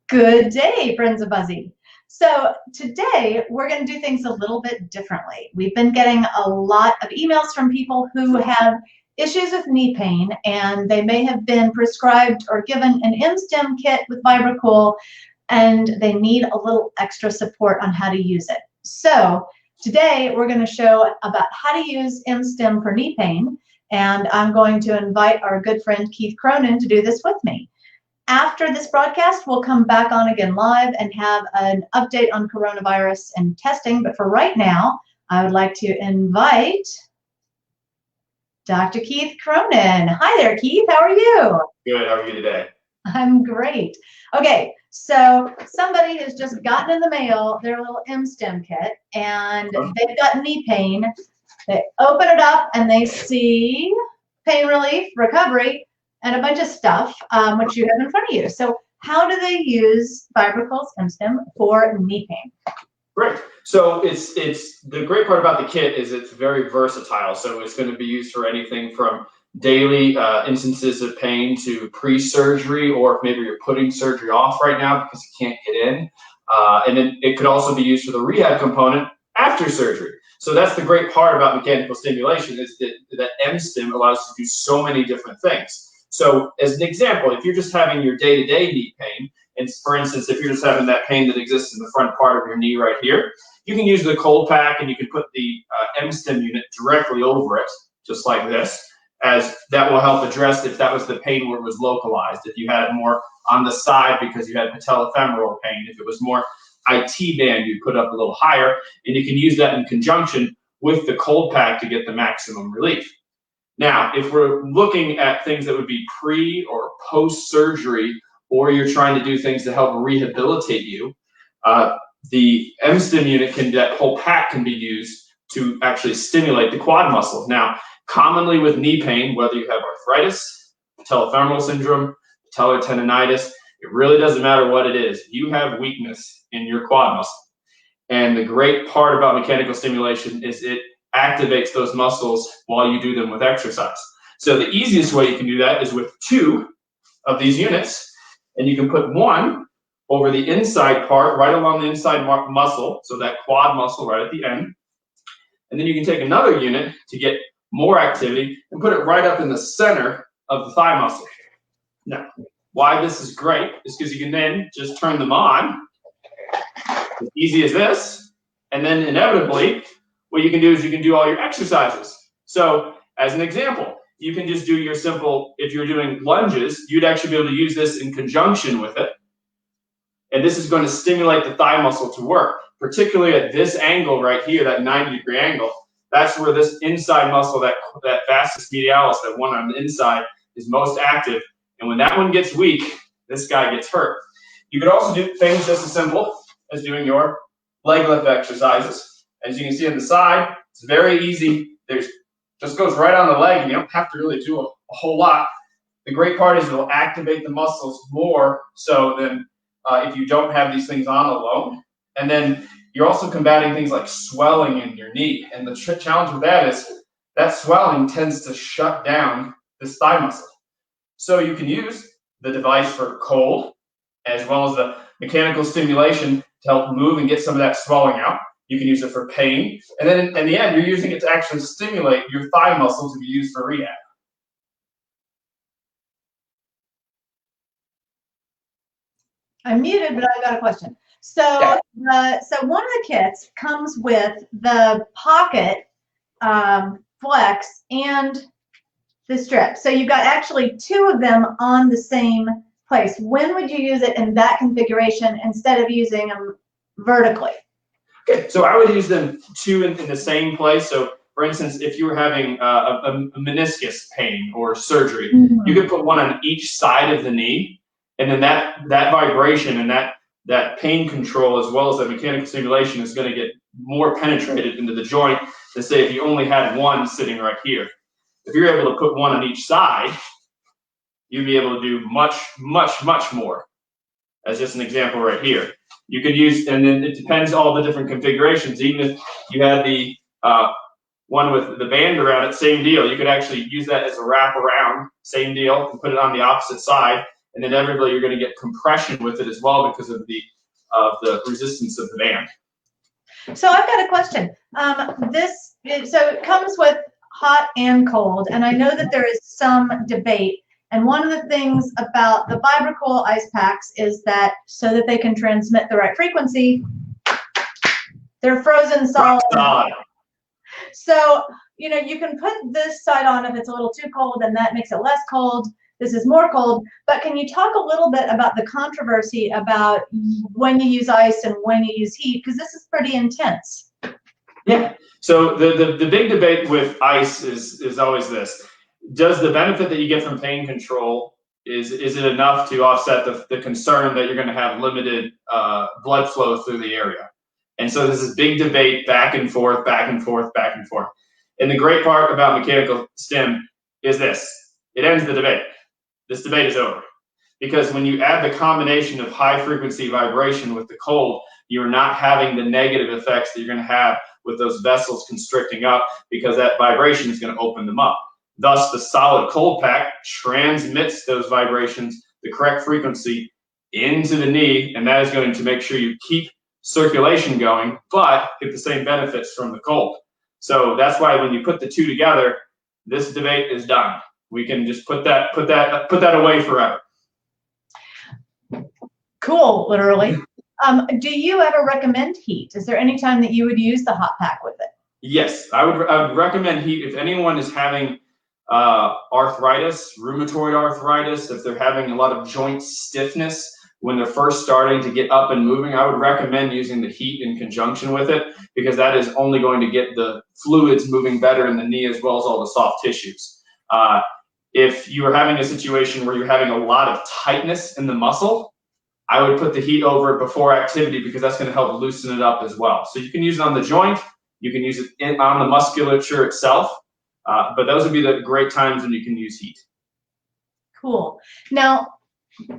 Good day, friends of Buzzy. So today we're going to do things a little bit differently. We've been getting a lot of emails from people who have issues with knee pain, and they may have been prescribed or given an m-stim kit with VibraCool, and they need a little extra support on how to use it. So today we're going to show about how to use m-stim for knee pain, and I'm going to invite our good friend Keith Cronin to do this with me. After this broadcast, we'll come back on again live and have an update on coronavirus and testing. But for right now, I would like to invite Dr. Keith Cronin. Hi there, Keith. How are you? Good. How are you today? I'm great. Okay, so somebody has just gotten in the mail their little m-stim kit, and they've got knee pain. They open it up, and they see pain relief, recovery, and a bunch of stuff, which you have in front of you. So how do they use VibraCool's m-stim for knee pain? Great. So it's the great part about the kit is it's very versatile. So it's going to be used for anything from daily instances of pain to pre-surgery, or maybe you're putting surgery off right now because you can't get in. And then it could also be used for the rehab component after surgery. So that's the great part about mechanical stimulation, is that m-stim allows you to do so many different things. So as an example, if you're just having your day-to-day knee pain, and for instance, if you're just having that pain that exists in the front part of your knee right here, you can use the cold pack and you can put the m-stim unit directly over it, just like this, as that will help address if that was the pain where it was localized. If you had it more on the side because you had patellofemoral pain, if it was more IT band, you put up a little higher, and you can use that in conjunction with the cold pack to get the maximum relief. Now, if we're looking at things that would be pre or post-surgery, or you're trying to do things to help rehabilitate you, the m-stim unit that whole pack can be used to actually stimulate the quad muscle. Now, commonly with knee pain, whether you have arthritis, patellofemoral syndrome, patellar tendonitis, it really doesn't matter what it is. You have weakness in your quad muscle. And the great part about mechanical stimulation is it activates those muscles while you do them with exercise. So the easiest way you can do that is with 2 of these units, and you can put one over the inside part, right along the inside muscle, so that quad muscle right at the end. And then you can take another unit to get more activity and put it right up in the center of the thigh muscle. Now, why this is great is because you can then just turn them on, as easy as this, and then inevitably, what you can do is you can do all your exercises. So as an example, you can just do your simple, if you're doing lunges, you'd actually be able to use this in conjunction with it. And this is going to stimulate the thigh muscle to work, particularly at this angle right here, that 90-degree angle. That's where this inside muscle, that vastus medialis, that one on the inside, is most active. And when that one gets weak, this guy gets hurt. You could also do things just as simple as doing your leg lift exercises. As you can see on the side, it's very easy. Just goes right on the leg, and you don't have to really do a whole lot. The great part is it'll activate the muscles more so than if you don't have these things on alone. And then you're also combating things like swelling in your knee. And the challenge with that is that swelling tends to shut down this thigh muscle. So you can use the device for cold as well as the mechanical stimulation to help move and get some of that swelling out. You can use it for pain. And then in the end, you're using it to actually stimulate your thigh muscle to be used for rehab. I'm muted, but I've got a question. So, so one of the kits comes with the pocket flex and the strip. So you've got actually 2 of them on the same place. When would you use it in that configuration instead of using them vertically? Okay, so I would use them 2 in the same place. So for instance, if you were having a meniscus pain or surgery, you could put one on each side of the knee, and then that vibration and that pain control as well as that mechanical stimulation is going to get more penetrated into the joint than say if you only had one sitting right here. If you're able to put one on each side, you'd be able to do much, much, much more. As just an example right here. You could use, and then it depends all the different configurations. Even if you had the one with the band around it, same deal. You could actually use that as a wrap around, same deal, and put it on the opposite side. And then inevitably you're going to get compression with it as well because of the resistance of the band. So I've got a question. So it comes with hot and cold, and I know that there is some debate. And one of the things about the VibraCool ice packs is that so that they can transmit the right frequency, they're frozen solid. So, you know, you can put this side on if it's a little too cold, and that makes it less cold. This is more cold. But can you talk a little bit about the controversy about when you use ice and when you use heat? Because this is pretty intense. Yeah. So the big debate with ice is always this. Does the benefit that you get from pain control, is it enough to offset the concern that you're going to have limited blood flow through the area? And so there's this big debate back and forth, back and forth, back and forth. And the great part about mechanical stim is this. It ends the debate. This debate is over. Because when you add the combination of high frequency vibration with the cold, you're not having the negative effects that you're going to have with those vessels constricting up, because that vibration is going to open them up. Thus, the solid cold pack transmits those vibrations, the correct frequency, into the knee, and that is going to make sure you keep circulation going, but get the same benefits from the cold. So that's why when you put the two together, this debate is done. We can just put that away forever. Cool, literally. Do you ever recommend heat? Is there any time that you would use the hot pack with it? Yes, I would recommend heat if anyone is having arthritis, rheumatoid arthritis, if they're having a lot of joint stiffness when they're first starting to get up and moving. I would recommend using the heat in conjunction with it, because that is only going to get the fluids moving better in the knee as well as all the soft tissues. If you are having a situation where you're having a lot of tightness in the muscle, I would put the heat over it before activity, because that's going to help loosen it up as well. So you can use it on the joint, you can use it on the musculature itself, but those would be the great times when you can use heat. Cool. Now,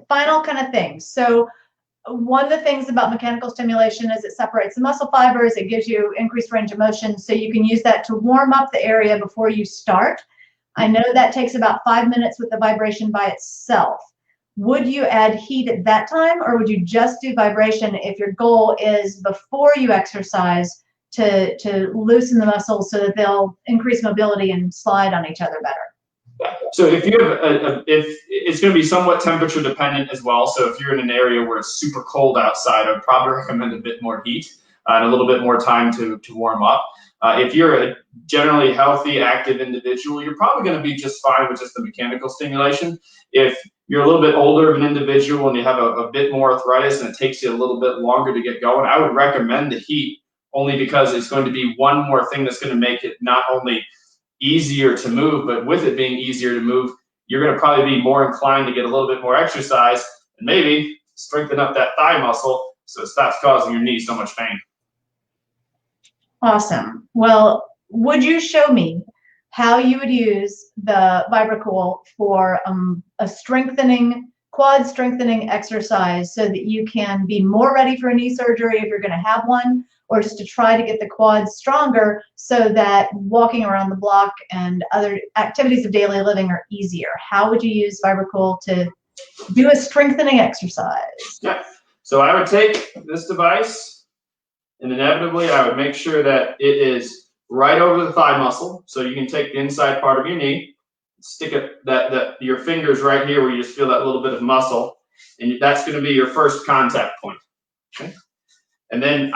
final kind of thing. So one of the things about mechanical stimulation is it separates the muscle fibers, it gives you increased range of motion, so you can use that to warm up the area before you start. I know that takes about 5 minutes with the vibration by itself. Would you add heat at that time, or would you just do vibration if your goal is before you exercise to loosen the muscles so that they'll increase mobility and slide on each other better? So if you have if it's going to be somewhat temperature dependent as well. So if you're in an area where it's super cold outside, I would probably recommend a bit more heat and a little bit more time to warm up. If you're a generally healthy, active individual, you're probably going to be just fine with just the mechanical stimulation. If you're a little bit older of an individual and you have a bit more arthritis and it takes you a little bit longer to get going, I would recommend the heat, only because it's going to be one more thing that's going to make it not only easier to move, but with it being easier to move, you're going to probably be more inclined to get a little bit more exercise and maybe strengthen up that thigh muscle so it stops causing your knee so much pain. Awesome. Well, would you show me how you would use the VibraCool for a quad strengthening exercise so that you can be more ready for a knee surgery if you're going to have one, or just to try to get the quads stronger so that walking around the block and other activities of daily living are easier? How would you use VibraCool to do a strengthening exercise? Yeah. So I would take this device, and inevitably I would make sure that it is right over the thigh muscle. So you can take the inside part of your knee, stick your fingers right here where you just feel that little bit of muscle, and that's going to be your first contact point. Okay? And then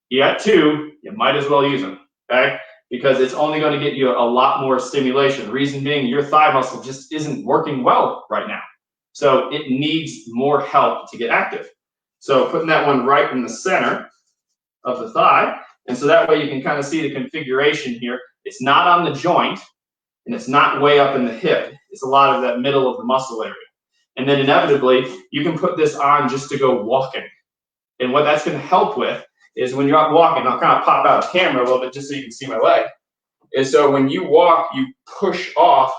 you got two, you might as well use them, okay? Because it's only going to get you a lot more stimulation. Reason being, your thigh muscle just isn't working well right now. So it needs more help to get active. So putting that one right in the center of the thigh, and so that way you can kind of see the configuration here. It's not on the joint, and it's not way up in the hip. It's a lot of that middle of the muscle area. And then inevitably, you can put this on just to go walking. And what that's going to help with is when you're out walking, I'll kind of pop out the camera a little bit just so you can see my leg. And so when you walk, you push off,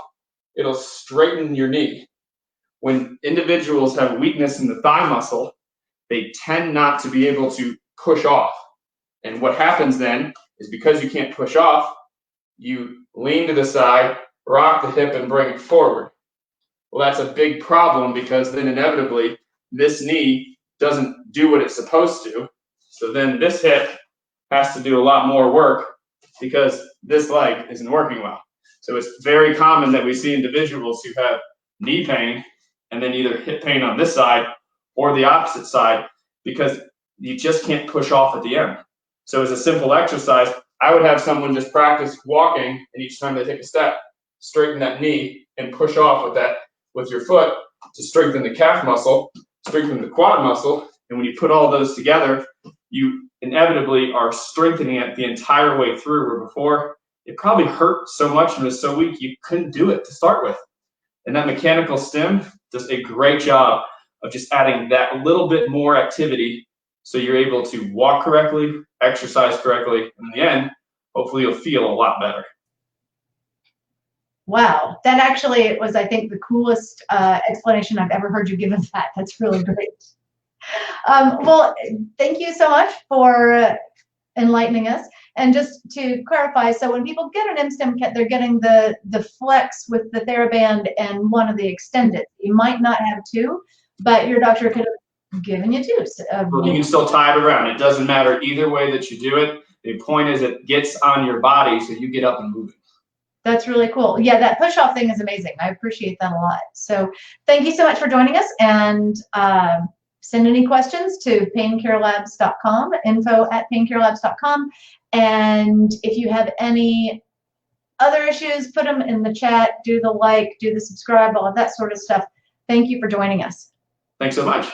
it'll straighten your knee. When individuals have weakness in the thigh muscle, they tend not to be able to push off. And what happens then is, because you can't push off, you lean to the side, rock the hip, and bring it forward. Well, that's a big problem because then inevitably this knee doesn't do what it's supposed to. So then this hip has to do a lot more work because this leg isn't working well. So it's very common that we see individuals who have knee pain and then either hip pain on this side or the opposite side because you just can't push off at the end. So as a simple exercise, I would have someone just practice walking, and each time they take a step, straighten that knee and push off with that with your foot to strengthen the calf muscle, strengthen the quad muscle, and when you put all those together, you inevitably are strengthening it the entire way through, where before it probably hurt so much and was so weak you couldn't do it to start with. And that mechanical stim does a great job of just adding that little bit more activity so you're able to walk correctly, exercise correctly, and in the end, hopefully you'll feel a lot better. Wow, that actually was, I think, the coolest explanation I've ever heard you give of that. That's really great. Well, thank you so much for enlightening us. And just to clarify, so when people get an m-stim kit, they're getting the flex with the TheraBand and one of the extended. You might not have two, but your doctor could have given you two. You can still tie it around. It doesn't matter either way that you do it. The point is it gets on your body so you get up and move it. That's really cool. Yeah, that push-off thing is amazing. I appreciate that a lot. So thank you so much for joining us, and send any questions to paincarelabs.com, info@paincarelabs.com. And if you have any other issues, put them in the chat, do the like, do the subscribe, all of that sort of stuff. Thank you for joining us. Thanks so much.